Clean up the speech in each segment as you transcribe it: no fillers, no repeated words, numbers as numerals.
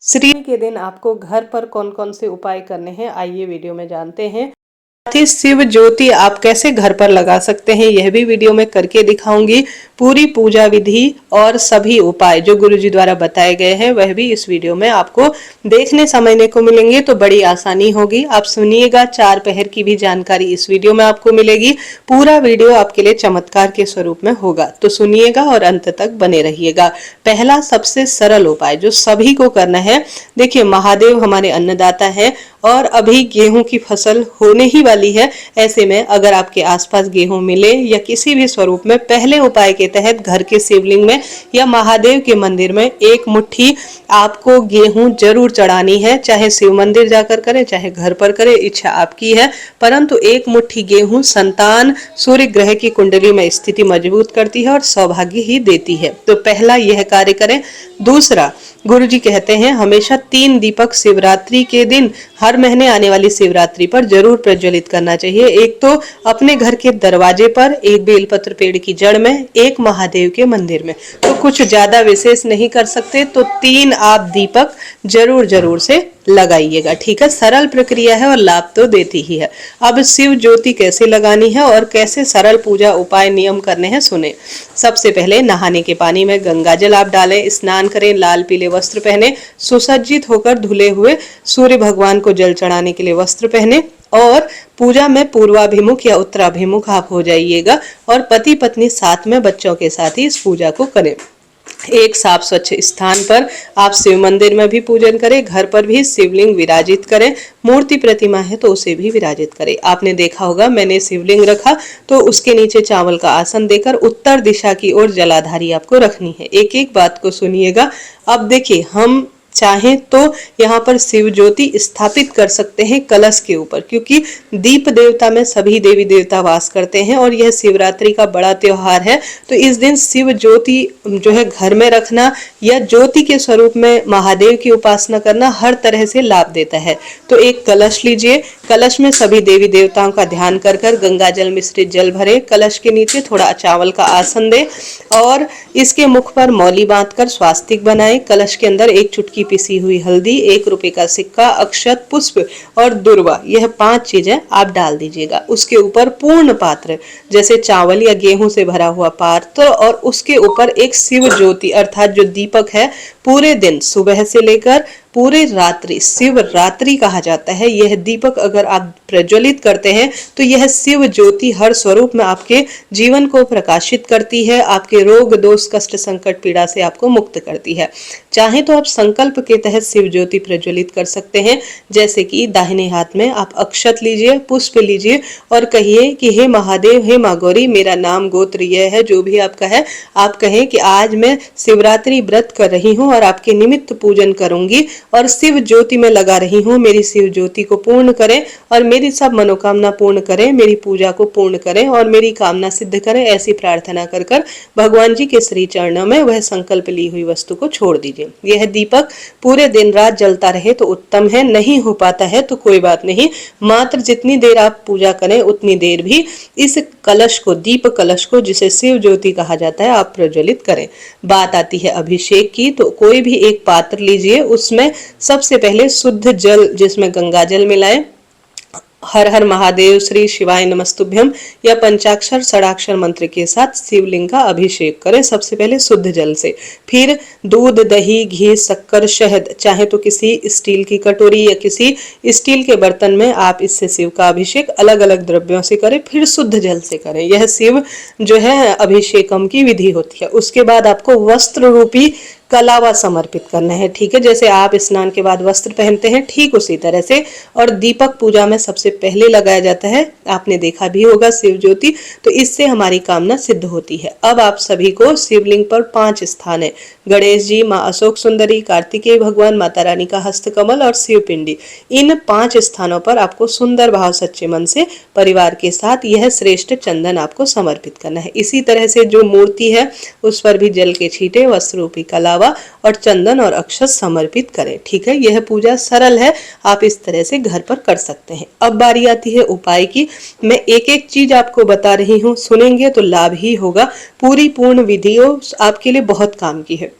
श्री के दिन आपको घर पर कौन कौन से उपाय करने हैं, आइए वीडियो में जानते हैं। साथ ही शिव ज्योति आप कैसे घर पर लगा सकते हैं यह भी वीडियो में करके दिखाऊंगी। पूरी पूजा विधि और सभी उपाय जो गुरुजी द्वारा बताए गए हैं वह भी इस वीडियो में आपको देखने समझने को मिलेंगे, तो बड़ी आसानी होगी। आप सुनिएगा, 4 पहर की भी जानकारी इस वीडियो में आपको मिलेगी। पूरा वीडियो आपके लिए चमत्कार के स्वरूप में होगा, तो सुनिएगा और अंत तक बने रहिएगा। पहला सबसे सरल उपाय जो सभी को करना है, देखिए महादेव हमारे अन्नदाता है और अभी गेहूं की फसल होने ही वाली है। ऐसे में अगर आपके आसपास गेहूं मिले या किसी भी स्वरूप में, पहले उपाय के तहत घर के शिवलिंग में या महादेव के मंदिर में 1 मुट्ठी आपको गेहूं जरूर चढ़ानी है। चाहे शिव मंदिर जाकर करें, चाहे घर पर करें, इच्छा आपकी है, परंतु 1 मुट्ठी गेहूं संतान सूर्य ग्रह की कुंडली में स्थिति मजबूत करती है और सौभाग्य ही देती है। तो पहला यह कार्य करें। दूसरा, गुरुजी कहते हैं हमेशा 3 दीपक शिवरात्रि के दिन, हर महीने आने वाली शिवरात्रि पर जरूर प्रज्वलित करना चाहिए। एक तो अपने घर के दरवाजे पर, एक बेलपत्र पेड़ की जड़ में, एक महादेव के मंदिर में। तो कुछ ज्यादा विशेष नहीं कर सकते, तो 3 आप दीपक जरूर से लगाइएगा। ठीक है, सरल प्रक्रिया है और लाभ तो देती ही है। अब शिव ज्योति कैसे लगानी है और कैसे सरल पूजा उपाय नियम करने हैं, सुने। सबसे पहले नहाने के पानी में गंगा जल आप डालें, स्नान करें, लाल पीले वस्त्र पहने, सुसज्जित होकर धुले हुए सूर्य भगवान को जल चढ़ाने के लिए वस्त्र पहने और पूजा में पूर्वाभिमुख या उत्तराभिमुख आप हो जाइएगा और पति पत्नी साथ में बच्चों के साथ ही इस पूजा को करें। एक साफ स्वच्छ स्थान पर आप शिव मंदिर में भी पूजन करें, घर पर भी शिवलिंग विराजित करें, मूर्ति प्रतिमा है तो उसे भी विराजित करें। आपने देखा होगा मैंने शिवलिंग रखा तो उसके नीचे चावल का आसन देकर उत्तर दिशा की ओर जलाधारी आपको रखनी है। एक एक बात को सुनिएगा। अब देखिए, हम चाहें तो यहाँ पर शिव ज्योति स्थापित कर सकते हैं कलश के ऊपर, क्योंकि दीप देवता में सभी देवी देवता वास करते हैं और यह शिवरात्रि का बड़ा त्योहार है। तो इस दिन शिव ज्योति जो है घर में रखना या ज्योति के स्वरूप में महादेव की उपासना करना हर तरह से लाभ देता है। तो एक कलश लीजिए, कलश में सभी देवी देवताओं का ध्यान कर गंगा जल मिश्रित जल भरे, कलश के नीचे थोड़ा चावल का आसन दे और इसके मुख पर मौली बांधकर स्वास्तिक बनाए। कलश के अंदर 1 चुटकी पिसी हुई हल्दी, 1 रुपए का सिक्का, अक्षत, पुष्प और दुर्वा, यह 5 चीजें आप डाल दीजिएगा। उसके ऊपर पूर्ण पात्र जैसे चावल या गेहूं से भरा हुआ पात्र और उसके ऊपर एक शिव ज्योति अर्थात जो दीपक है, पूरे दिन सुबह से लेकर पूरे रात्रि, शिवरात्रि कहा जाता है, यह दीपक अगर आप प्रज्वलित करते हैं तो यह शिव ज्योति हर स्वरूप में आपके जीवन को प्रकाशित करती है, आपके रोग दोष कष्ट संकट पीड़ा से आपको मुक्त करती है। चाहे तो आप संकल्प के तहत शिव ज्योति प्रज्वलित कर सकते हैं, जैसे कि दाहिने हाथ में आप अक्षत लीजिए, पुष्प लीजिए और कहिए कि हे महादेव, हे माँ गौरी, मेरा नाम गोत्र यह है, जो भी आपका है आप कहें कि आज मैं शिवरात्रि व्रत कर रही हूँ और आपके निमित्त पूजन करूंगी और शिव ज्योति में लगा रही हूँ। मेरी शिव ज्योति को पूर्ण करें और मेरी सब मनोकामना पूर्ण करें, मेरी पूजा को पूर्ण करें और मेरी कामना सिद्ध करें। ऐसी प्रार्थना कर भगवान जी के श्री चरणों में वह संकल्प ली हुई वस्तु को छोड़ दीजिए। यह दीपक पूरे दिन रात जलता रहे तो उत्तम है, नहीं हो पाता है तो कोई बात नहीं, मात्र जितनी देर आप पूजा करें उतनी देर भी इस कलश को, दीप कलश को जिसे शिव ज्योति कहा जाता है, आप प्रज्वलित करें। बात आती है अभिषेक की, तो कोई भी एक पात्र लीजिए, उसमें सबसे पहले शुद्ध जल जिसमें गंगा जल मिलाएं, हर हर महादेव, श्री शिवाय नमस्तुभ्यम या पंचाक्षर षडाक्षर मंत्र के साथ शिवलिंग का अभिषेक करें। सबसे पहले शुद्ध जल से, फिर दूध, दही, घी, शक्कर, शहद, चाहे तो किसी स्टील की कटोरी या किसी स्टील के बर्तन में आप इससे शिव का अभिषेक अलग अलग द्रव्यों से करें, फिर शुद्ध जल से करें। यह शिव जो है अभिषेकम की विधि होती है। उसके बाद आपको वस्त्र रूपी कलावा समर्पित करना है। ठीक है, जैसे आप स्नान के बाद वस्त्र पहनते हैं ठीक उसी तरह से, और दीपक पूजा में सबसे पहले लगाया जाता है, आपने देखा भी होगा शिव ज्योति, तो इससे हमारी कामना सिद्ध होती है। अब आप सभी को शिवलिंग पर 5 स्थान है, गणेश जी, माँ अशोक सुंदरी, कार्तिकेय भगवान, माता रानी का हस्तकमल और शिव पिंडी, इन 5 स्थानों पर आपको सुंदर भाव सच्चे मन से परिवार के साथ यह श्रेष्ठ चंदन आपको समर्पित करना है। इसी तरह से जो मूर्ति है उस पर भी जल के छींटे, वस्त्र रूपी कलावा और चंदन और अक्षत समर्पित करें। ठीक है, यह पूजा सरल है, आप इस तरह से घर पर कर सकते हैं। अब बारी आती है उपाय की। मैं एक एक चीज आपको बता रही हूँ, सुनेंगे तो लाभ ही होगा। पूरी पूर्ण विधियों आपके लिए बहुत काम की है।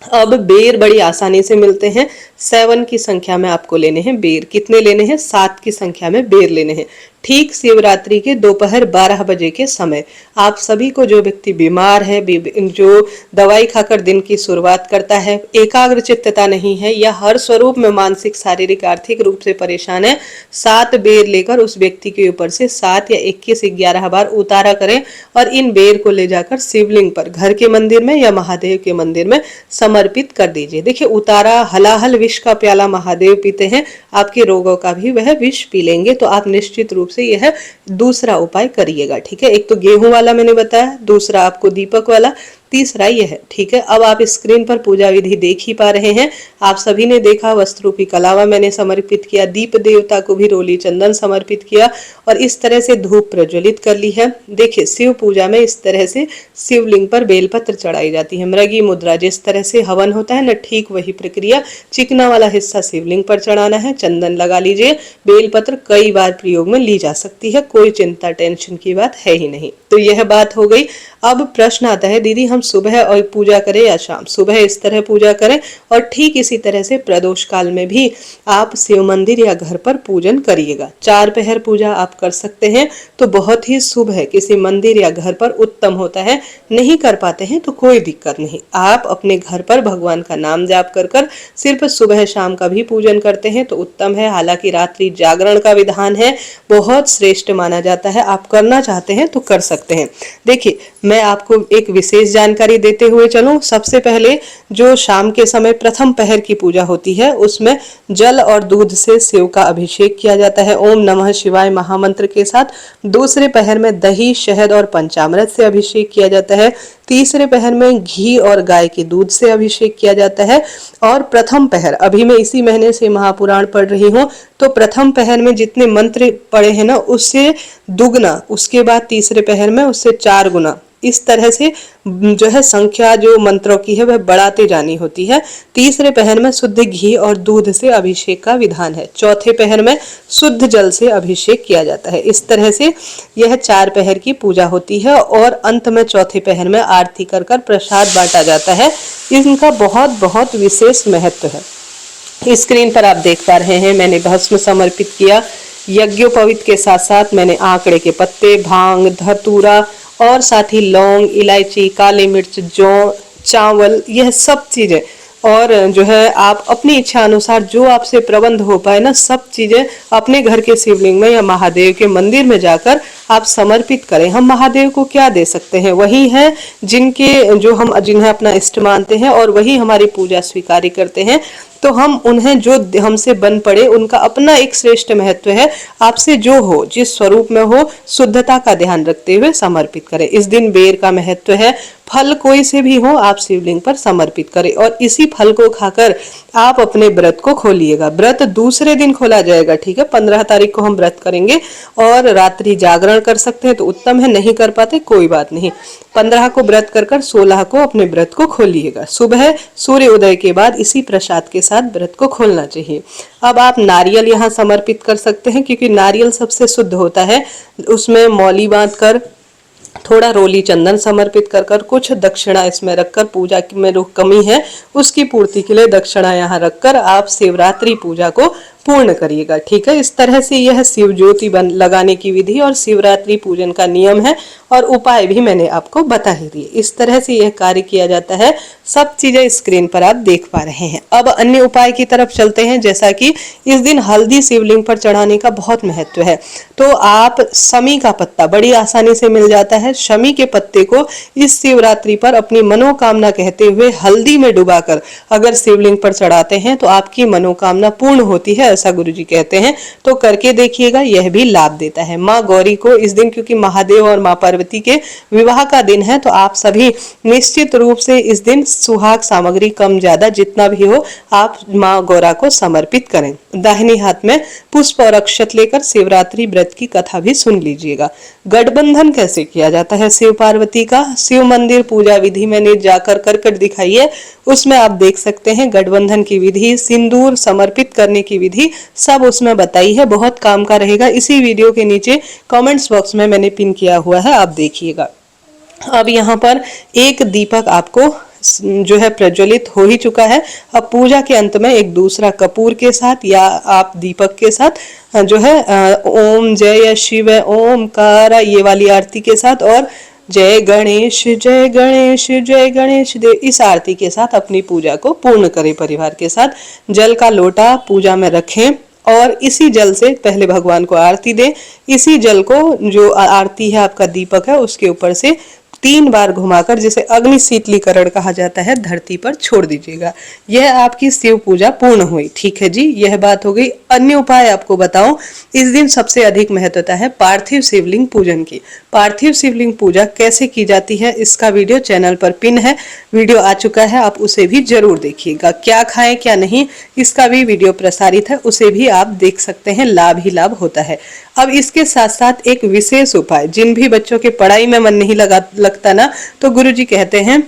अब बेर बड़ी आसानी से मिलते हैं। 7 की संख्या में आपको लेने हैं बेर। कितने लेने हैं? 7 की संख्या में बेर लेने हैं। ठीक शिवरात्रि के दोपहर 12 बजे के समय आप सभी को, जो व्यक्ति बीमार है, जो दवाई खाकर दिन की शुरुआत करता है, एकाग्र चित्तता नहीं है या हर स्वरूप में मानसिक शारीरिक आर्थिक रूप से परेशान है, 7 बेर लेकर उस व्यक्ति के ऊपर से 7 या 21 11 बार उतारा करें और इन बेर को ले जाकर शिवलिंग पर घर के मंदिर में या महादेव के मंदिर में समर्पित कर दीजिए। देखिए, उतारा हलाहल विष का प्याला महादेव पीते हैं, आपके रोगों का भी वह विष पी लेंगे। तो आप निश्चित रूप से यह दूसरा उपाय करिएगा। ठीक है, एक तो गेहूं वाला मैंने बताया, दूसरा आपको दीपक वाला, तीसरा यह है। ठीक है, अब आप स्क्रीन पर पूजा विधि देख ही पा रहे हैं। आप सभी ने देखा, वस्त्र रूपी कलावा मैंने समर्पित किया, दीप देवता को भी रोली चंदन समर्पित किया और इस तरह से धूप प्रज्वलित कर ली है। देखिए, शिव पूजा में इस तरह से शिवलिंग पर बेलपत्र चढ़ाई जाती है। मृगी मुद्रा, जिस तरह से हवन होता है ना, ठीक वही प्रक्रिया। चिकना वाला हिस्सा शिवलिंग पर चढ़ाना है, चंदन लगा लीजिए। बेलपत्र कई बार प्रयोग में ली जा सकती है, कोई चिंता टेंशन की बात है ही नहीं। तो यह बात हो गई। अब प्रश्न आता है, दीदी हम सुबह और पूजा करें या शाम? सुबह इस तरह पूजा करें और ठीक इसी तरह से प्रदोष काल में भी आप शिव मंदिर या घर पर पूजन करिएगा। 4 पहर पूजा आप कर सकते हैं तो बहुत ही शुभ है, किसी मंदिर या घर पर उत्तम होता है। नहीं कर पाते हैं तो कोई दिक्कत नहीं, आप अपने घर पर भगवान का नाम जाप कर कर सिर्फ सुबह शाम का भी पूजन करते हैं तो उत्तम है। हालांकि रात्रि जागरण का विधान है, बहुत श्रेष्ठ माना जाता है। आप करना चाहते हैं तो कर सकते हैं। देखिए, मैं आपको एक विशेष जानकारी देते हुए चलूं। सबसे पहले जो शाम के समय प्रथम पहर की पूजा होती है, उसमें जल और दूध से शिव का अभिषेक किया जाता है ओम नमः शिवाय महामंत्र के साथ। दूसरे पहर में दही, शहद और पंचामृत से अभिषेक किया जाता है। तीसरे पहर में घी और गाय के दूध से अभिषेक किया जाता है। और प्रथम पहर, अभी मैं इसी महीने से महापुराण पढ़ रही हूँ, तो प्रथम पहर में जितने मंत्र पढ़े हैं ना, उससे दुगना, उसके बाद तीसरे पहर में उससे 4 गुना, इस तरह से जो है संख्या जो मंत्रों की है वह बढ़ाते जानी होती है। तीसरे पहर में शुद्ध घी और दूध से अभिषेक का विधान है। चौथे पहर में शुद्ध जल से अभिषेक किया जाता है। इस तरह से यह 4 पहर की पूजा होती है और अंत में चौथे पहर में आरती कर कर प्रसाद बांटा जाता है। इनका बहुत बहुत विशेष महत्व है। स्क्रीन पर आप देख पा रहे हैं, मैंने भस्म समर्पित किया। यज्ञोपवीत के साथ साथ मैंने आंकड़े के पत्ते, भांग, धतूरा और साथ ही लौंग, इलायची, काली मिर्च, जौ, चावल, यह सब चीजें, और जो है आप अपनी इच्छा अनुसार जो आपसे प्रबंध हो पाए ना, सब चीजें अपने घर के शिवलिंग में या महादेव के मंदिर में जाकर आप समर्पित करें। हम महादेव को क्या दे सकते हैं? वही है जिन्हें अपना इष्ट मानते हैं और वही हमारी पूजा स्वीकार करते हैं। तो हम उन्हें जो हमसे बन पड़े, उनका अपना एक श्रेष्ठ महत्व है। आपसे जो हो, जिस स्वरूप में हो, शुद्धता का ध्यान रखते हुए समर्पित करें। इस दिन बेर का महत्व है। फल कोई से भी हो, आप शिवलिंग पर समर्पित करें और इसी फल को खाकर आप अपने व्रत को खोलिएगा। व्रत दूसरे दिन खोला जाएगा। ठीक है, 15 तारीख को हम व्रत करेंगे और रात्रि जागरण कर सकते हैं तो उत्तम है। नहीं कर पाते कोई बात नहीं, 15 को व्रत कर कर 16 को अपने व्रत को खोलिएगा। सुबह सूर्य उदय के बाद इसी प्रसाद के साथ व्रत को खोलना चाहिए। अब आप नारियल यहाँ समर्पित कर सकते हैं, क्योंकि नारियल सबसे शुद्ध होता है। उसमें मौली बांध कर, थोड़ा रोली चंदन समर्पित कर कर, कुछ दक्षिणा इसमें रखकर, पूजा में जो कमी है उसकी पूर्ति के लिए दक्षिणा यहाँ रखकर आप शिवरात्रि पूजा को पूर्ण करिएगा। ठीक है, इस तरह से यह शिव ज्योति लगाने की विधि और शिवरात्रि पूजन का नियम है और उपाय भी मैंने आपको बता ही दिए। इस तरह से यह कार्य किया जाता है। सब चीजें स्क्रीन पर आप देख पा रहे हैं। अब अन्य उपाय की तरफ चलते हैं। जैसा कि इस दिन हल्दी शिवलिंग पर चढ़ाने का बहुत महत्व है, तो आप शमी का पत्ता बड़ी आसानी से मिल जाता है। शमी के पत्ते को इस शिवरात्रि पर अपनी मनोकामना कहते हुए हल्दी में डुबाकर अगर शिवलिंग पर चढ़ाते हैं तो आपकी मनोकामना पूर्ण होती है, ऐसा गुरुजी कहते हैं। तो करके देखिएगा, यह भी लाभ देता है। माँ गौरी को इस दिन, क्योंकि महादेव और माँ पार्वती के विवाह का दिन है, तो आप सभी निश्चित रूप से इस दिन सुहाग सामग्री कम ज्यादा जितना भी हो आप माँ गौरा को समर्पित करें। दाहिने हाथ में पुष्प और अक्षत लेकर शिवरात्रि व्रत की कथा भी सुन लीजिएगा। गठबंधन कैसे किया जाता है शिव पार्वती का, शिव मंदिर पूजा विधि मैंने जाकर कर दिखाई है, उसमें आप देख सकते हैं। गठबंधन की विधि, सिंदूर समर्पित करने की विधि सब उसमें बताई है। बहुत काम का रहेगा। इसी वीडियो के नीचे कमेंट्स बॉक्स में मैंने पिन किया हुआ है, आप देखिएगा। अब यहाँ पर एक दीपक आपको जो है प्रज्वलित हो ही चुका है। अब पूजा के अंत में एक दूसरा कपूर के साथ या आप दीपक के साथ जो है ओम जय शिव ओमकार ये वाली आरती के साथ और जय गणेश जय गणेश जय गणेश देव इस आरती के साथ अपनी पूजा को पूर्ण करें। परिवार के साथ जल का लोटा पूजा में रखें और इसी जल से पहले भगवान को आरती दें। इसी जल को जो आरती है आपका दीपक है उसके ऊपर से 3 बार घुमाकर, जिसे अग्नि शीतलीकरण कहा जाता है, धरती पर छोड़ दीजिएगा। यह आपकी शिव पूजा पूर्ण हुई। ठीक है जी, यह बात हो गई। अन्य उपाय आपको बताऊं, इस दिन सबसे अधिक महत्वता है पार्थिव शिवलिंग पूजन की। पार्थिव शिवलिंग पूजा कैसे की जाती है इसका वीडियो चैनल पर पिन है, वीडियो आ चुका है, आप उसे भी जरूर देखिएगा। क्या खाएं क्या नहीं इसका भी वीडियो प्रसारित है, उसे भी आप देख सकते हैं, लाभ ही लाभ होता है। अब इसके साथ साथ एक विशेष उपाय, जिन भी बच्चों के पढ़ाई में मन नहीं लगता ना, तो गुरुजी कहते हैं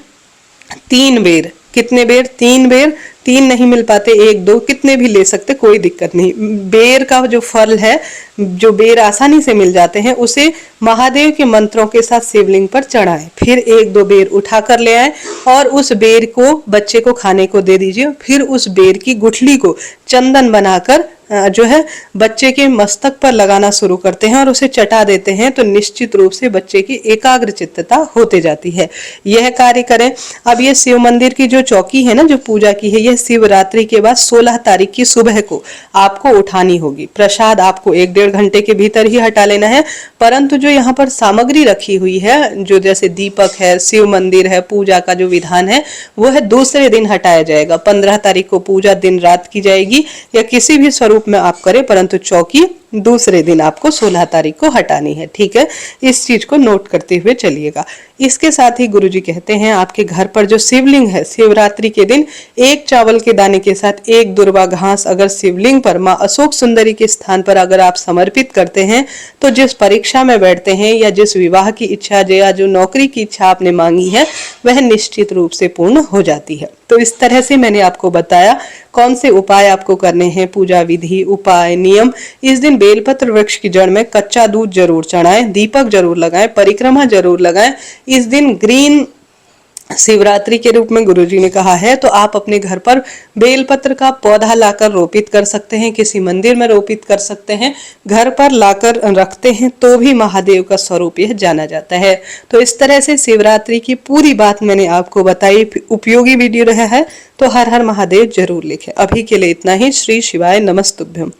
3 बेर। कितने बेर? 3 बेर। 3 नहीं मिल पाते 1 2 कितने भी ले सकते, कोई दिक्कत नहीं। बेर का जो फल है, जो बेर आसानी से मिल जाते हैं, उसे महादेव के मंत्रों के साथ शिवलिंग पर चढ़ाएं। फिर 1 2 बेर उठा कर ले आए और उस बेर को बच्चे को खाने को दे दीजिए। फिर उस बेर की गुठली को चंदन बनाकर जो है बच्चे के मस्तक पर लगाना शुरू करते हैं और उसे चटा देते हैं, तो निश्चित रूप से बच्चे की एकाग्र चित्तता होते जाती है। यह कार्य करें। अब ये शिव मंदिर की जो चौकी है ना, जो पूजा की है, यह शिवरात्रि के बाद 16 तारीख की सुबह को आपको उठानी होगी। प्रसाद आपको 1-1.5 घंटे के भीतर ही हटा लेना है, परंतु जो यहाँ पर सामग्री रखी हुई है, जो जैसे दीपक है, शिव मंदिर है, पूजा का जो विधान है, वो है दूसरे दिन हटाया जाएगा। 15 तारीख को पूजा दिन रात की जाएगी या किसी भी स्वरूप में आप करें, परंतु चौकी दूसरे दिन आपको 16 तारीख को हटानी है। ठीक है, इस चीज को नोट करते हुए चलिएगा। इसके साथ ही गुरुजी कहते हैं आपके घर पर जो शिवलिंग है, शिवरात्रि के दिन 1 चावल के दाने के साथ 1 दुर्वा घास अगर शिवलिंग पर माँ अशोक सुंदरी के स्थान पर अगर आप समर्पित करते हैं, तो जिस परीक्षा में बैठते हैं या जिस विवाह की इच्छा या जो नौकरी की इच्छा आपने मांगी है, वह निश्चित रूप से पूर्ण हो जाती है। तो इस तरह से मैंने आपको बताया कौन से उपाय आपको करने हैं, पूजा विधि, उपाय, नियम। इस दिन बेलपत्र वृक्ष की जड़ में कच्चा दूध जरूर चढ़ाएं, दीपक जरूर लगाएं, परिक्रमा जरूर लगाएं। इस दिन ग्रीन शिवरात्रि के रूप में गुरुजी ने कहा है, तो आप अपने घर पर बेलपत्र का पौधा लाकर रोपित कर सकते हैं, किसी मंदिर में रोपित कर सकते हैं, घर पर लाकर रखते हैं तो भी महादेव का स्वरूप यह जाना जाता है। तो इस तरह से शिवरात्रि की पूरी बात मैंने आपको बताई। उपयोगी वीडियो रहा है तो हर हर महादेव जरूर लिखें। अभी के लिए इतना ही। श्री शिवाय नमस्तुभ्यम।